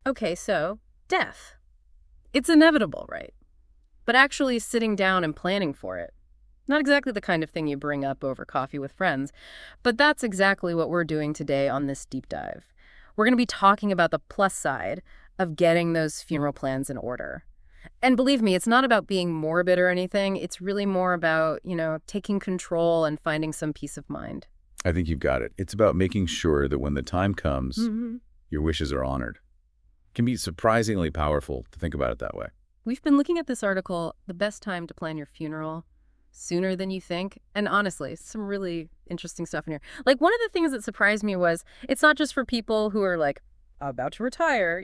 Okay, so death. It's inevitable, right? But actually sitting down and planning for it. Not exactly the kind of thing you bring up over coffee with friends, but that's exactly what we're doing today on this deep dive. We're going to be talking about the plus side of getting those funeral plans in order. And believe me, it's not about being morbid or anything. It's really more about, taking control and finding some peace of mind. I think you've got it. It's about making sure that when the time comes, hmm your wishes are honored. It can be surprisingly powerful to think about it that way. We've been looking at this article, The Best Time to Plan Your Funeral, Sooner Than You Think. And honestly, some really interesting stuff in here. Like, one of the things that surprised me was it's not just for people who are, like, about to retire.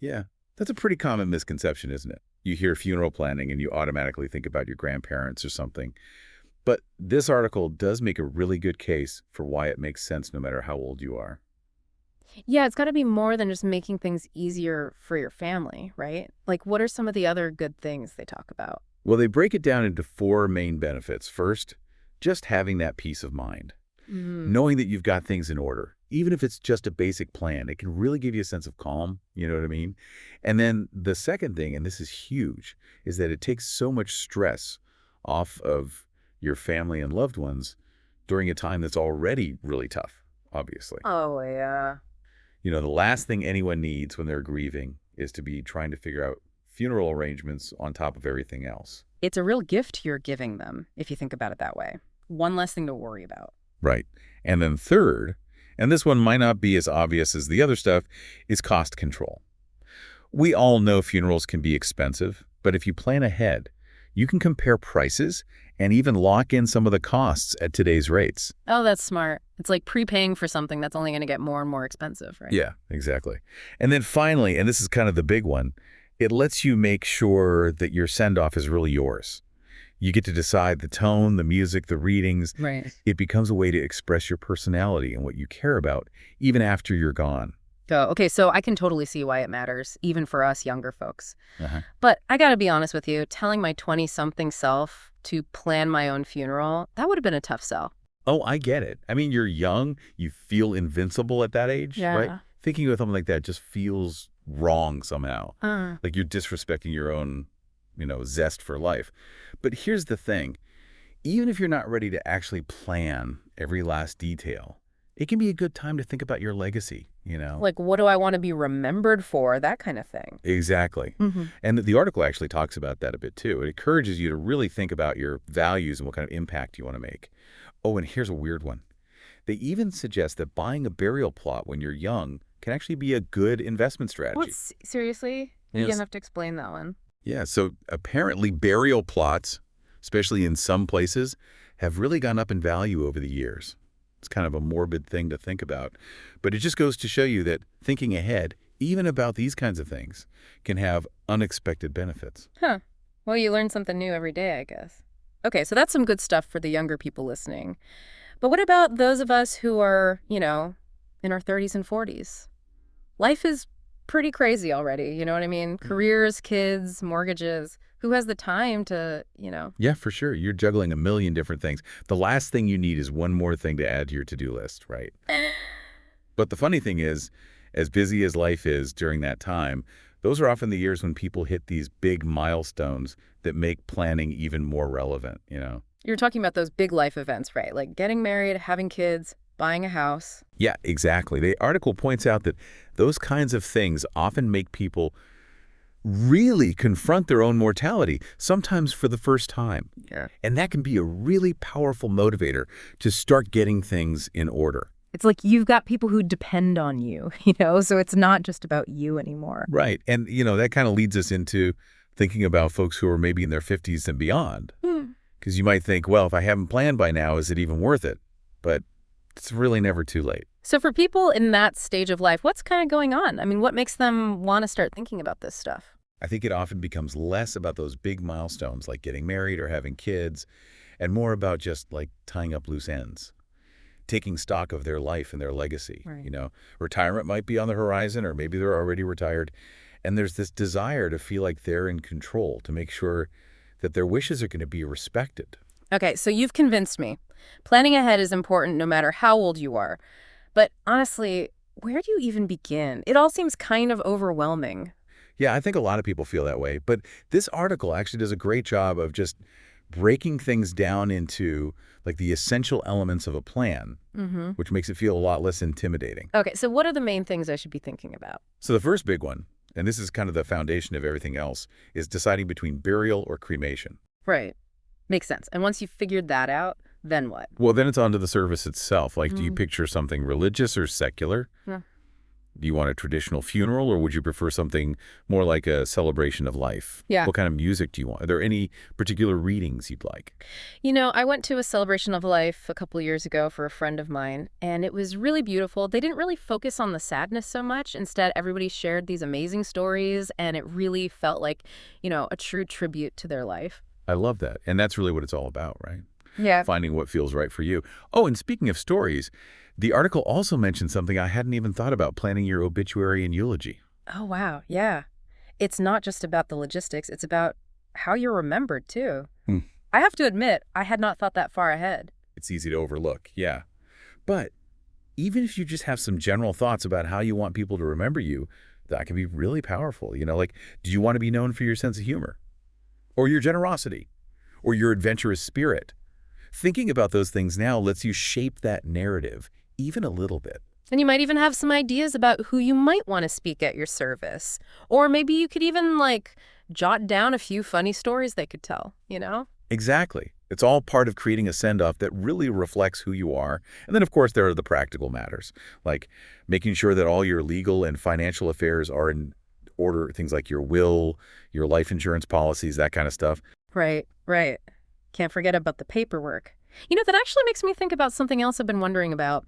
Yeah, that's a pretty common misconception, isn't it? You hear funeral planning and you automatically think about your grandparents or something. But this article does make a really good case for why it makes sense no matter how old you are. Yeah, it's got to be more than just making things easier for your family, right? Like, what are some of the other good things they talk about? Well, they break it down into four main benefits. First, just having that peace of mind. Mm. Knowing that you've got things in order, even if it's just a basic plan, it can really give you a sense of calm, you know what I mean? And then the second thing, and this is huge, is that it takes so much stress off of your family and loved ones during a time that's already really tough, obviously. Oh, yeah. The last thing anyone needs when they're grieving is to be trying to figure out funeral arrangements on top of everything else. It's a real gift you're giving them, if you think about it that way. One less thing to worry about. Right. And then third, and this one might not be as obvious as the other stuff, is cost control. We all know funerals can be expensive, but if you plan ahead, you can compare prices and even lock in some of the costs at today's rates. Oh, that's smart. It's like prepaying for something that's only going to get more and more expensive, right? Yeah, exactly. And then finally, and this is kind of the big one, it lets you make sure that your send-off is really yours. You get to decide the tone, the music, the readings. Right. It becomes a way to express your personality and what you care about, even after you're gone. Oh, okay, so I can totally see why it matters, even for us younger folks. Uh-huh. But I gotta be honest with you, telling my 20-something self to plan my own funeral, that would have been a tough sell. Oh, I get it. I mean, you're young. You feel invincible at that age, right? Yeah. Thinking of something like that just feels wrong somehow. Like you're disrespecting your own, zest for life. But here's the thing. Even if you're not ready to actually plan every last detail, it can be a good time to think about your legacy. Like, what do I want to be remembered for? That kind of thing. Exactly. And the article actually talks about that a bit too. It encourages you to really think about your values and what kind of impact you want to make. Oh, and here's a weird one. They even suggest that buying a burial plot when you're young can actually be a good investment strategy. What? Seriously? You're Yes. gonna have to explain that one. Yeah, so apparently burial plots, especially in some places, have really gone up in value over the years. It's kind of a morbid thing to think about. But it just goes to show you that thinking ahead, even about these kinds of things, can have unexpected benefits. Huh. Well, you learn something new every day, I guess. Okay, so that's some good stuff for the younger people listening. But what about those of us who are, in our 30s and 40s? Life is pretty crazy already, you know what I mean? Careers, kids, mortgages. Who has the time to. Yeah, for sure. You're juggling a million different things. The last thing you need is one more thing to add to your to-do list, right? But the funny thing is, as busy as life is during that time, those are often the years when people hit these big milestones that make planning even more relevant. You're talking about those big life events, right? Like getting married, having kids, buying a house. Yeah, exactly. The article points out that those kinds of things often make people really confront their own mortality, sometimes for the first time. Yeah. And that can be a really powerful motivator to start getting things in order. It's like you've got people who depend on you, so it's not just about you anymore. Right. And, that kind of leads us into thinking about folks who are maybe in their 50s and beyond. Because you might think, well, if I haven't planned by now, is it even worth it? But it's really never too late. So for people in that stage of life, what's kind of going on? I mean, what makes them want to start thinking about this stuff? I think it often becomes less about those big milestones like getting married or having kids, and more about just like tying up loose ends, taking stock of their life and their legacy. Right. Retirement might be on the horizon, or maybe they're already retired. And there's this desire to feel like they're in control, to make sure that their wishes are going to be respected. Okay, so you've convinced me. Planning ahead is important no matter how old you are. But honestly, where do you even begin? It all seems kind of overwhelming. Yeah, I think a lot of people feel that way. But this article actually does a great job of just breaking things down into like the essential elements of a plan, Mm-hmm. which makes it feel a lot less intimidating. Okay, so what are the main things I should be thinking about? So the first big one, and this is kind of the foundation of everything else, is deciding between burial or cremation. Right. Makes sense. And once you've figured that out, then what? Well, then it's on to the service itself. Like, do you Mm. picture something religious or secular? Yeah. Do you want a traditional funeral, or would you prefer something more like a celebration of life? Yeah. What kind of music do you want? Are there any particular readings you'd like? I went to a celebration of life a couple years ago for a friend of mine, and it was really beautiful. They didn't really focus on the sadness so much. Instead, everybody shared these amazing stories, and it really felt like, a true tribute to their life. I love that. And that's really what it's all about, right? Yeah. Finding what feels right for you. Oh, and speaking of stories, the article also mentioned something I hadn't even thought about, planning your obituary and eulogy. Oh, wow. Yeah. It's not just about the logistics, it's about how you're remembered, too. Hmm. I have to admit, I had not thought that far ahead. It's easy to overlook, yeah. But even if you just have some general thoughts about how you want people to remember you, that can be really powerful. Like, do you want to be known for your sense of humor? Or your generosity? Or your adventurous spirit? Thinking about those things now lets you shape that narrative, even a little bit. And you might even have some ideas about who you might want to speak at your service. Or maybe you could even, jot down a few funny stories they could tell? Exactly. It's all part of creating a send-off that really reflects who you are. And then, of course, there are the practical matters, like making sure that all your legal and financial affairs are in order, things like your will, your life insurance policies, that kind of stuff. Right, right. Can't forget about the paperwork. That actually makes me think about something else I've been wondering about.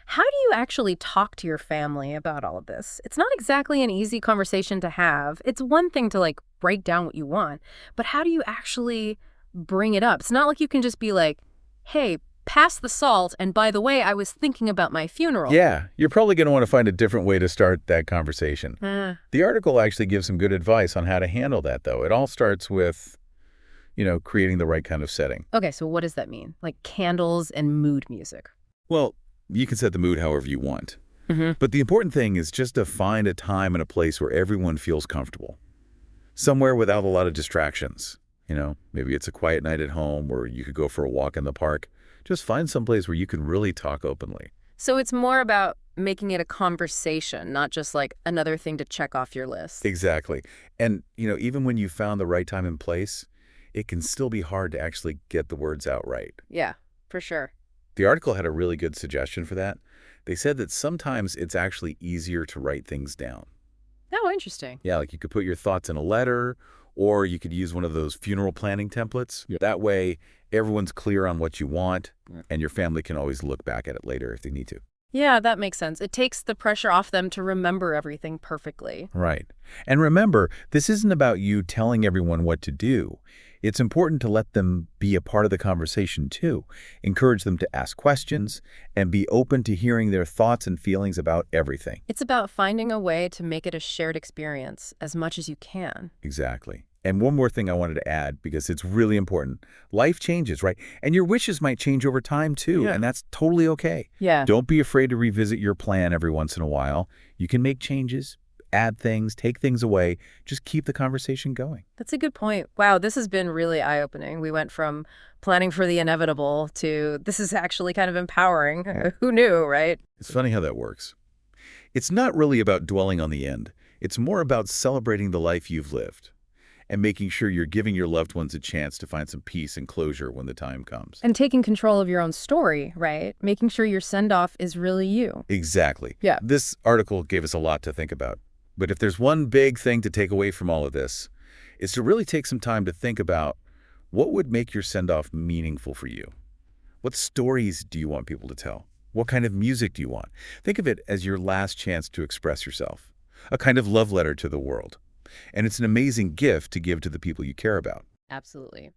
How do you actually talk to your family about all of this? It's not exactly an easy conversation to have. It's one thing to, break down what you want, but how do you actually bring it up? It's not like you can just be like, hey, pass the salt, and by the way, I was thinking about my funeral. Yeah, you're probably going to want to find a different way to start that conversation. The article actually gives some good advice on how to handle that, though. It all starts with creating the right kind of setting. Okay, so what does that mean? Like candles and mood music. Well, you can set the mood however you want. Mm-hmm. But the important thing is just to find a time and a place where everyone feels comfortable. Somewhere without a lot of distractions. Maybe it's a quiet night at home, or you could go for a walk in the park. Just find some place where you can really talk openly. So it's more about making it a conversation, not just like another thing to check off your list. Exactly. And, even when you found the right time and place, it can still be hard to actually get the words out right. Yeah, for sure. The article had a really good suggestion for that. They said that sometimes it's actually easier to write things down. Oh, interesting. Yeah, like you could put your thoughts in a letter, or you could use one of those funeral planning templates. Yeah. That way, everyone's clear on what you want, Right. and your family can always look back at it later if they need to. Yeah, that makes sense. It takes the pressure off them to remember everything perfectly. Right. And remember, this isn't about you telling everyone what to do. It's important to let them be a part of the conversation, too. Encourage them to ask questions and be open to hearing their thoughts and feelings about everything. It's about finding a way to make it a shared experience as much as you can. Exactly. And one more thing I wanted to add, because it's really important. Life changes, right? And your wishes might change over time, too, Yeah. and that's totally okay. Yeah. Don't be afraid to revisit your plan every once in a while. You can make changes, add things, take things away. Just keep the conversation going. That's a good point. Wow, this has been really eye-opening. We went from planning for the inevitable to this is actually kind of empowering. Who knew, right? It's funny how that works. It's not really about dwelling on the end. It's more about celebrating the life you've lived and making sure you're giving your loved ones a chance to find some peace and closure when the time comes. And taking control of your own story, right? Making sure your send-off is really you. Exactly. Yeah. This article gave us a lot to think about. But if there's one big thing to take away from all of this, it's to really take some time to think about what would make your send-off meaningful for you. What stories do you want people to tell? What kind of music do you want? Think of it as your last chance to express yourself, a kind of love letter to the world. And it's an amazing gift to give to the people you care about. Absolutely.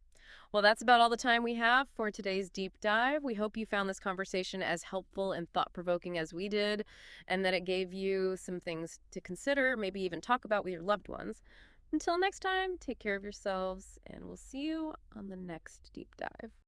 Well, that's about all the time we have for today's deep dive. We hope you found this conversation as helpful and thought-provoking as we did, and that it gave you some things to consider, maybe even talk about with your loved ones. Until next time, take care of yourselves, and we'll see you on the next deep dive.